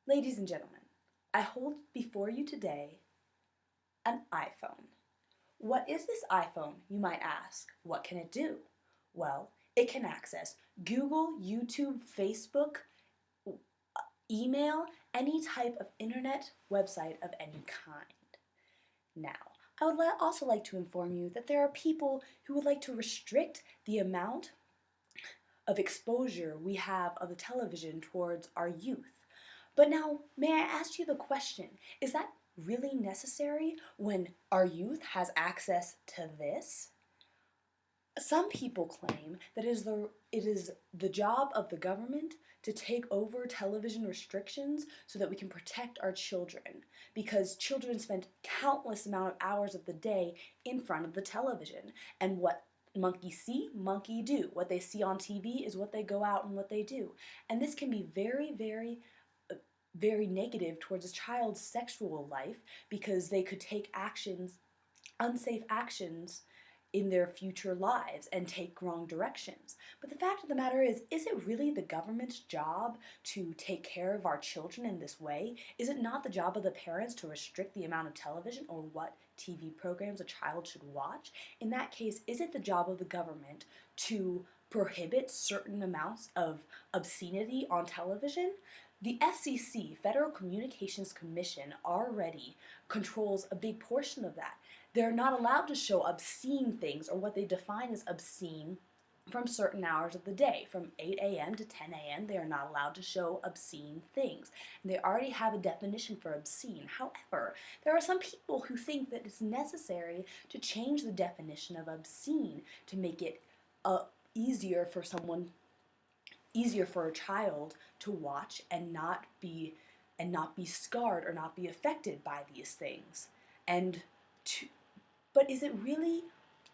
Ladies and gentlemen, I hold before you today an iPhone. What is this iPhone, you might ask? What can it do? Well, it can access Google, YouTube, Facebook, email, any type of internet website of any kind. Now, I would also like to inform you that there are people who would like to restrict the amount of exposure we have of the television towards our youth. But now, may I ask you the question, is that really necessary when our youth has access to this? Some people claim that it is the job of the government to take over television restrictions so that we can protect our children, because children spend countless amount of hours of the day in front of the television, and what monkey see, monkey do. What they see on TV is what they go out and what they do. And this can be very negative towards a child's sexual life, because they could take unsafe actions in their future lives and take wrong directions. But the fact of the matter is it really the government's job to take care of our children in this way? Is it not the job of the parents to restrict the amount of television or what TV programs a child should watch? In that case, is it the job of the government to prohibit certain amounts of obscenity on television? The FCC, Federal Communications Commission, already controls a big portion of that. They're not allowed to show obscene things, or what they define as obscene, from certain hours of the day. From 8 a.m. to 10 a.m. they are not allowed to show obscene things. And they already have a definition for obscene. However, there are some people who think that it's necessary to change the definition of obscene to make it easier for a child to watch and not be scarred or not be affected by these things. But is it really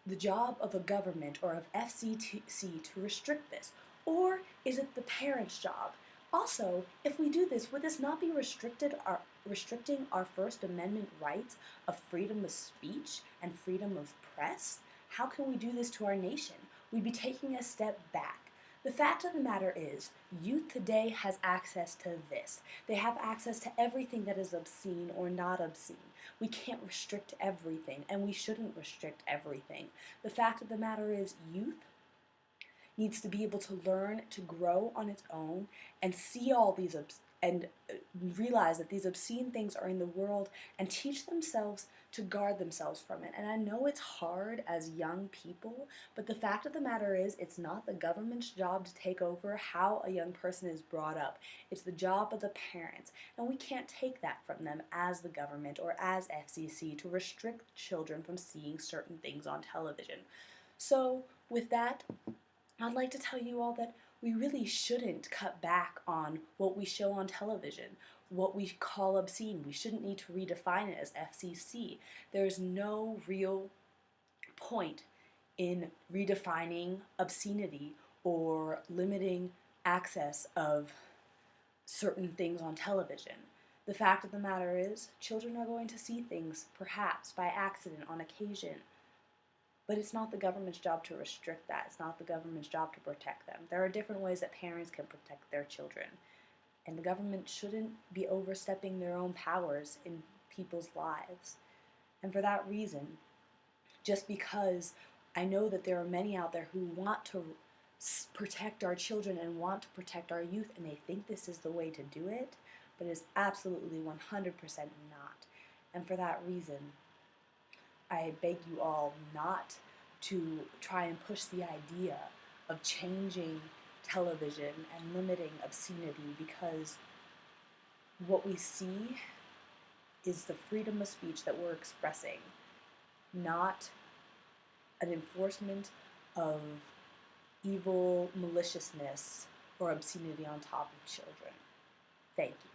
the job of a government or of FCC to restrict this? Or is it the parents' job? Also, if we do this, would this not be restricting our First Amendment rights of freedom of speech and freedom of press? How can we do this to our nation? We'd be taking a step back. The fact of the matter is, youth today has access to this. They have access to everything that is obscene or not obscene. We can't restrict everything, and we shouldn't restrict everything. The fact of the matter is, youth needs to be able to learn to grow on its own and see all these and realize that these obscene things are in the world and teach themselves to guard themselves from it. And I know it's hard as young people, but the fact of the matter is it's not the government's job to take over how a young person is brought up. It's the job of the parents, and we can't take that from them as the government or as FCC to restrict children from seeing certain things on television. So with that, I'd like to tell you all that we really shouldn't cut back on what we show on television, what we call obscene. We shouldn't need to redefine it as FCC. There's no real point in redefining obscenity or limiting access of certain things on television. The fact of the matter is, children are going to see things, perhaps by accident, on occasion. But it's not the government's job to restrict that. It's not the government's job to protect them. There are different ways that parents can protect their children. And the government shouldn't be overstepping their own powers in people's lives. And for that reason, just because I know that there are many out there who want to protect our children and want to protect our youth, and they think this is the way to do it, but it is absolutely 100% not. And for that reason, I beg you all not to try and push the idea of changing television and limiting obscenity, because what we see is the freedom of speech that we're expressing, not an enforcement of evil maliciousness or obscenity on top of children. Thank you.